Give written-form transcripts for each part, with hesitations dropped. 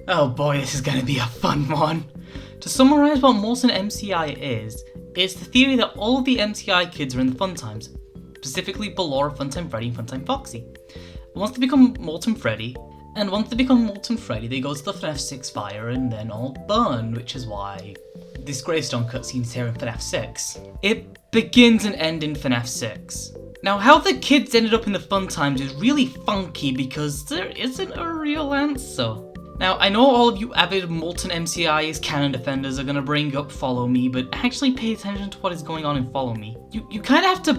Oh boy, this is gonna be a fun one. To summarise what MoltenMCI is, it's the theory that all of the MCI kids are in the fun times, specifically Ballora, Funtime Freddy, and Funtime Foxy. Once they become Molten Freddy, they go to the Fnaf 6 fire and then all burn, which is why this gravestone cutscene's here in Fnaf 6. It begins and ends in Fnaf 6. Now, how the kids ended up in the fun times is really funky because there isn't a real answer. Now, I know all of you avid MoltenMCI's canon defenders are gonna bring up Follow Me, but actually pay attention to what is going on in Follow Me. You kind of have to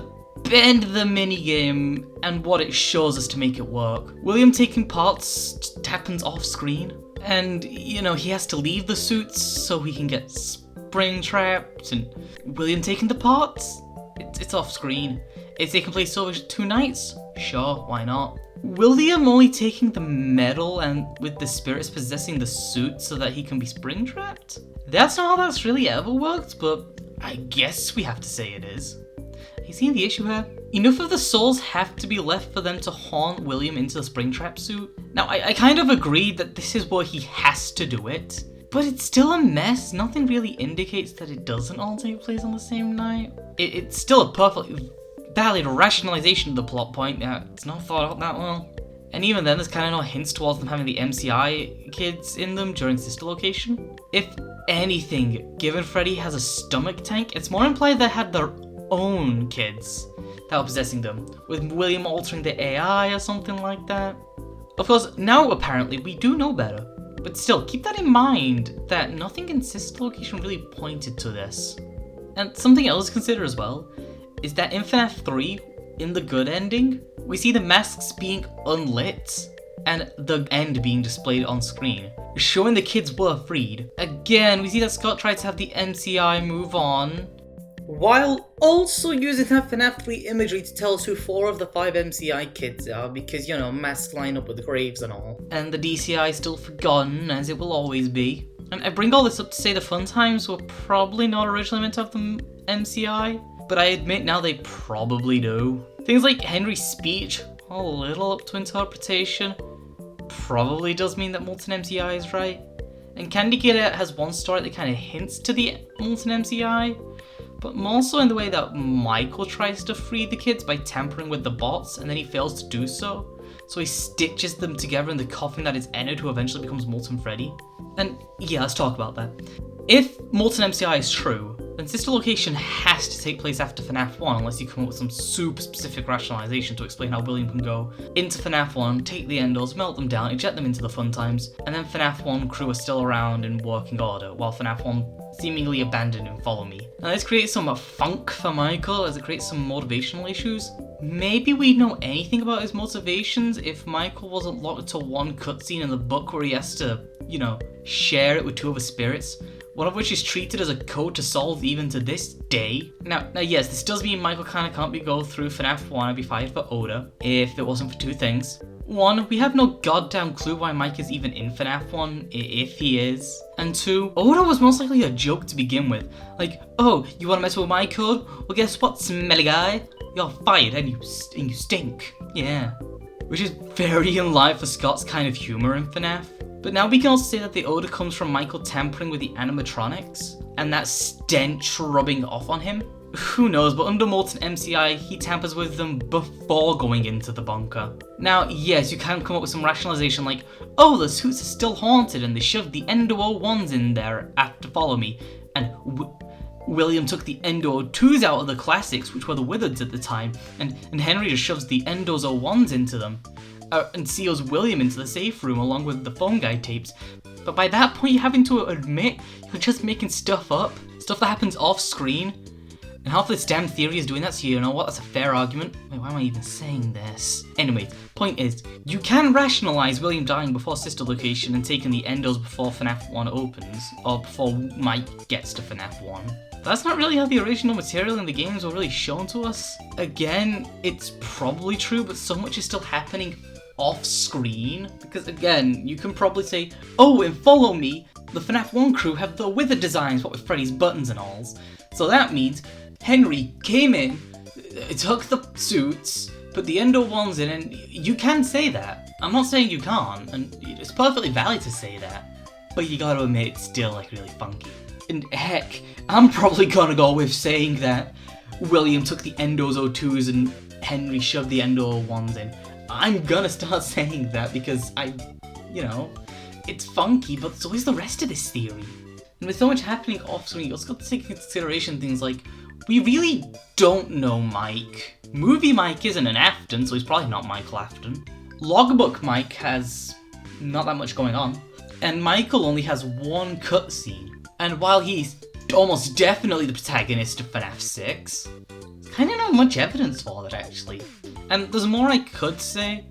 bend the minigame and what it shows us to make it work. William taking parts happens off screen, and he has to leave the suits so he can get spring trapped, and William taking the parts, it's off screen. Is taking place over 2 nights? Sure, why not? William only taking the metal and with the spirits possessing the suit so that he can be spring trapped? That's not how that's really ever worked, but I guess we have to say it is. You see the issue here? Enough of the souls have to be left for them to haunt William into the Springtrap suit. Now, I kind of agree that this is where he has to do it, but it's still a mess. Nothing really indicates that it doesn't all take place on the same night. It's still a perfectly valid rationalization of the plot point. It's not thought out that well. And even then, there's kind of no hints towards them having the MCI kids in them during Sister Location. If anything, given Freddy has a stomach tank, it's more implied they had their own kids that were possessing them, with William altering the AI or something like that. Of course, now apparently we do know better, but still, keep that in mind that nothing in Sister Location really pointed to this. And something else to consider as well is that in FNAF 3, in the good ending, we see the masks being unlit and the end being displayed on screen, showing the kids were freed. Again, we see that Scott tried to have the MCI move on, while also using that FNAF 3 imagery to tell us who 4 of the 5 MCI kids are, because, masks line up with the graves and all. And the DCI is still forgotten, as it will always be. And I bring all this up to say the fun times were probably not originally meant to have the MCI, but I admit now they probably do. Things like Henry's speech, a little up to interpretation, probably does mean that MoltenMCI is right. And Candy Kid has one story that kind of hints to the MoltenMCI, but more so in the way that Michael tries to free the kids by tampering with the bots, and then he fails to do so. So he stitches them together in the coffin that is Ennard, who eventually becomes Molten Freddy. And yeah, let's talk about that. If MoltenMCI is true, then Sister Location has to take place after FNAF 1, unless you come up with some super specific rationalization to explain how William can go into FNAF 1, take the Endos, melt them down, eject them into the fun times, and then FNAF 1 crew are still around in working order, while FNAF 1 seemingly abandoned and Follow Me. Now this creates some funk for Michael, as it creates some motivational issues. Maybe we'd know anything about his motivations if Michael wasn't locked to one cutscene in the book where he has to, share it with 2 of his spirits, one of which is treated as a code to solve even to this day. Now yes, this does mean Michael kinda can't go through FNAF 1 and be fired for Oda, if it wasn't for 2 things. 1, we have no goddamn clue why Mike is even in FNAF 1, if he is. And 2, Oda was most likely a joke to begin with. Like, oh, you wanna mess with my code? Well, guess what, smelly guy? You're fired and you stink. Yeah. Which is very in line for Scott's kind of humor in FNAF. But now we can also say that the odor comes from Michael tampering with the animatronics, and that stench rubbing off on him. Who knows, but under MoltenMCI, he tampers with them before going into the bunker. Now, yes, you can come up with some rationalization like, oh, the suits are still haunted and they shoved the Endo 01s in there after Follow Me, and William took the Endo 02s out of the classics, which were the Wizards at the time, and Henry just shoves the Endos 01s into them. And seals William into the safe room along with the phone guide tapes. But by that point, you're having to admit you're just making stuff up. Stuff that happens off screen. And half this damn theory is doing that, so you know what, that's a fair argument. Wait, why am I even saying this? Anyway, point is, you can rationalize William dying before Sister Location and taking the Endos before FNAF 1 opens, or before Mike gets to FNAF 1. That's not really how the original material in the games were really shown to us. Again, it's probably true, but so much is still happening off screen, because again, you can probably say, oh, in Follow Me, the FNAF 1 crew have the wither designs, what with Freddy's buttons and alls. So that means Henry came in, took the suits, put the Endo 1s in, and you can say that. I'm not saying you can't, and it's perfectly valid to say that, but you gotta admit it's still like really funky. And heck, I'm probably gonna go with saying that William took the Endos O2s and Henry shoved the Endo O1s in. I'm gonna start saying that because it's funky, but so is the rest of this theory. And with so much happening off screen, you also got to take into consideration things like, we really don't know Mike. Movie Mike isn't an Afton, so he's probably not Michael Afton. Logbook Mike has not that much going on. And Michael only has one cutscene. And while he's almost definitely the protagonist of Fnaf 6, there's kinda not much evidence for that actually. And there's more I could say,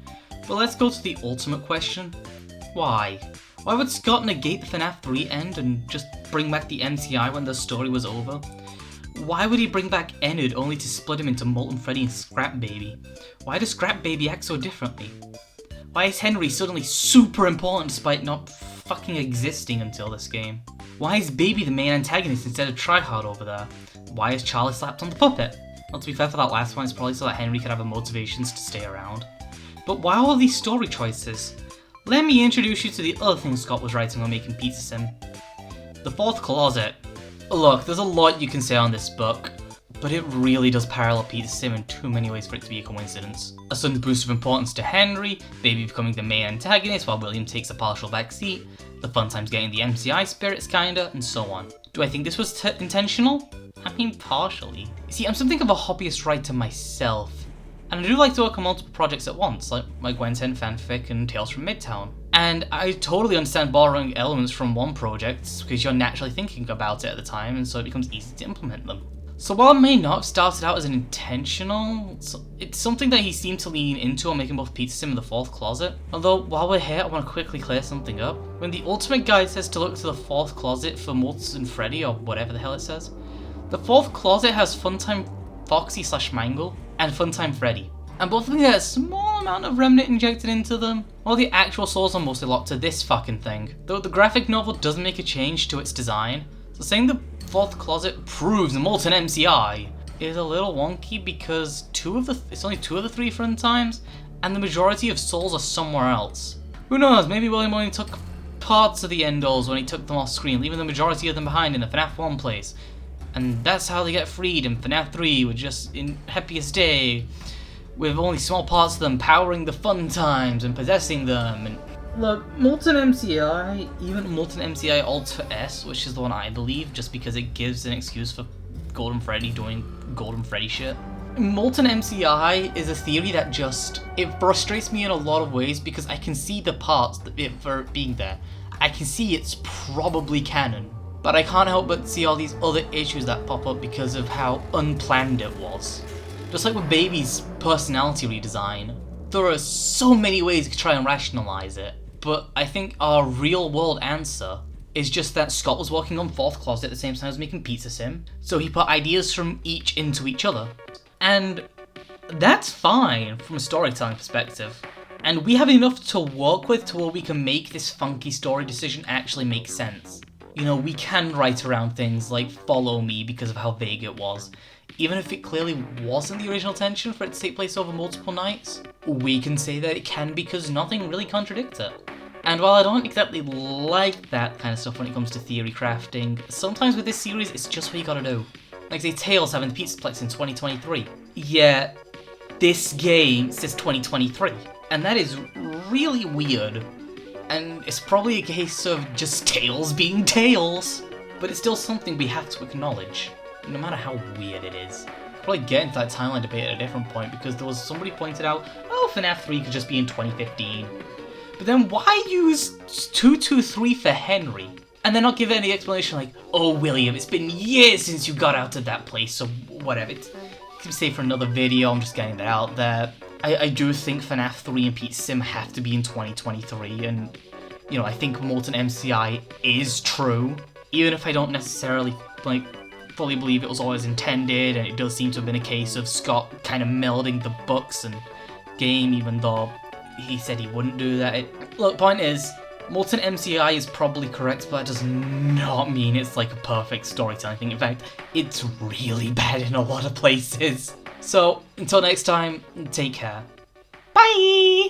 but let's go to the ultimate question. Why? Why would Scott negate the Fnaf 3 end and just bring back the MCI when the story was over? Why would he bring back Ennard only to split him into Molten Freddy and Scrap Baby? Why does Scrap Baby act so differently? Why is Henry suddenly super important despite not fucking existing until this game? Why is Baby the main antagonist instead of Tryhard over there? Why is Charlie slapped on the puppet? Well, to be fair, for that last one, it's probably so that Henry could have the motivations to stay around. But why all these story choices? Let me introduce you to the other thing Scott was writing when making Pizza Sim. The Fourth Closet. Look, there's a lot you can say on this book, but it really does parallel Pizza Sim in too many ways for it to be a coincidence. A sudden boost of importance to Henry, Baby becoming the main antagonist while William takes a partial backseat, the fun times getting the MCI spirits kinda, and so on. Do I think this was intentional? I mean, partially. See, I'm something of a hobbyist writer myself, and I do like to work on multiple projects at once, like my Gwen 10 fanfic and Tales from Midtown. And I totally understand borrowing elements from one project, because you're naturally thinking about it at the time, and so it becomes easy to implement them. So while it may not have started out as an intentional, it's something that he seemed to lean into on making both Pizza Sim and The Fourth Closet. Although, while we're here, I want to quickly clear something up. When the Ultimate Guide says to look to The Fourth Closet for Molten Freddy, or whatever the hell it says, The Fourth Closet has Funtime Foxy / Mangle, and Funtime Freddy. And both of them get a small amount of remnant injected into them, while the actual souls are mostly locked to this fucking thing. Though the graphic novel doesn't make a change to its design, so saying the Fourth Closet proves the MoltenMCI is a little wonky because it's only 2 of the 3 front times, and the majority of souls are somewhere else. Who knows, maybe William only took parts of the Endos when he took them off screen, leaving the majority of them behind in the Fnaf 1 place. And that's how they get freed in Fnaf 3, with just in Happiest Day, with only small parts of them powering the fun times and possessing them. And look, MoltenMCI, even MoltenMCI Alter S, which is the one I believe, just because it gives an excuse for Golden Freddy doing Golden Freddy shit. MoltenMCI is a theory that it frustrates me in a lot of ways because I can see the parts for it being there. I can see it's probably canon, but I can't help but see all these other issues that pop up because of how unplanned it was. Just like with Baby's personality redesign, there are so many ways you could try and rationalize it, but I think our real world answer is just that Scott was working on Fourth Closet at the same time as making Pizza Sim, so he put ideas from each into each other. And that's fine from a storytelling perspective. And we have enough to work with to where we can make this funky story decision actually make sense. You know, we can write around things like Follow Me because of how vague it was. Even if it clearly wasn't the original intention for it to take place over multiple nights, we can say that it can because nothing really contradicts it. And while I don't exactly like that kind of stuff when it comes to theory crafting, sometimes with this series it's just what you gotta do. Like say Tales having the Pizzaplex in 2023. Yeah, this game says 2023, and that is really weird. And it's probably a case of just Tales being Tales, but it's still something we have to acknowledge, no matter how weird it is. Probably get into that timeline debate at a different point because there was somebody pointed out, oh, Fnaf 3 could just be in 2015. But then why use 223 for Henry? And then not give any explanation like, oh, William, it's been years since you got out of that place, so whatever. It's say for another video, I'm just getting that out there. I do think FNAF 3 and Pizza Sim have to be in 2023, and, you know, I think MoltenMCI is true, even if I don't necessarily, like, fully believe it was always intended, and it does seem to have been a case of Scott kind of melding the books and game, even though he said he wouldn't do that. Look, point is, MoltenMCI is probably correct, but that does not mean it's like a perfect storytelling thing. In fact, it's really bad in a lot of places. So, until next time, take care. Bye!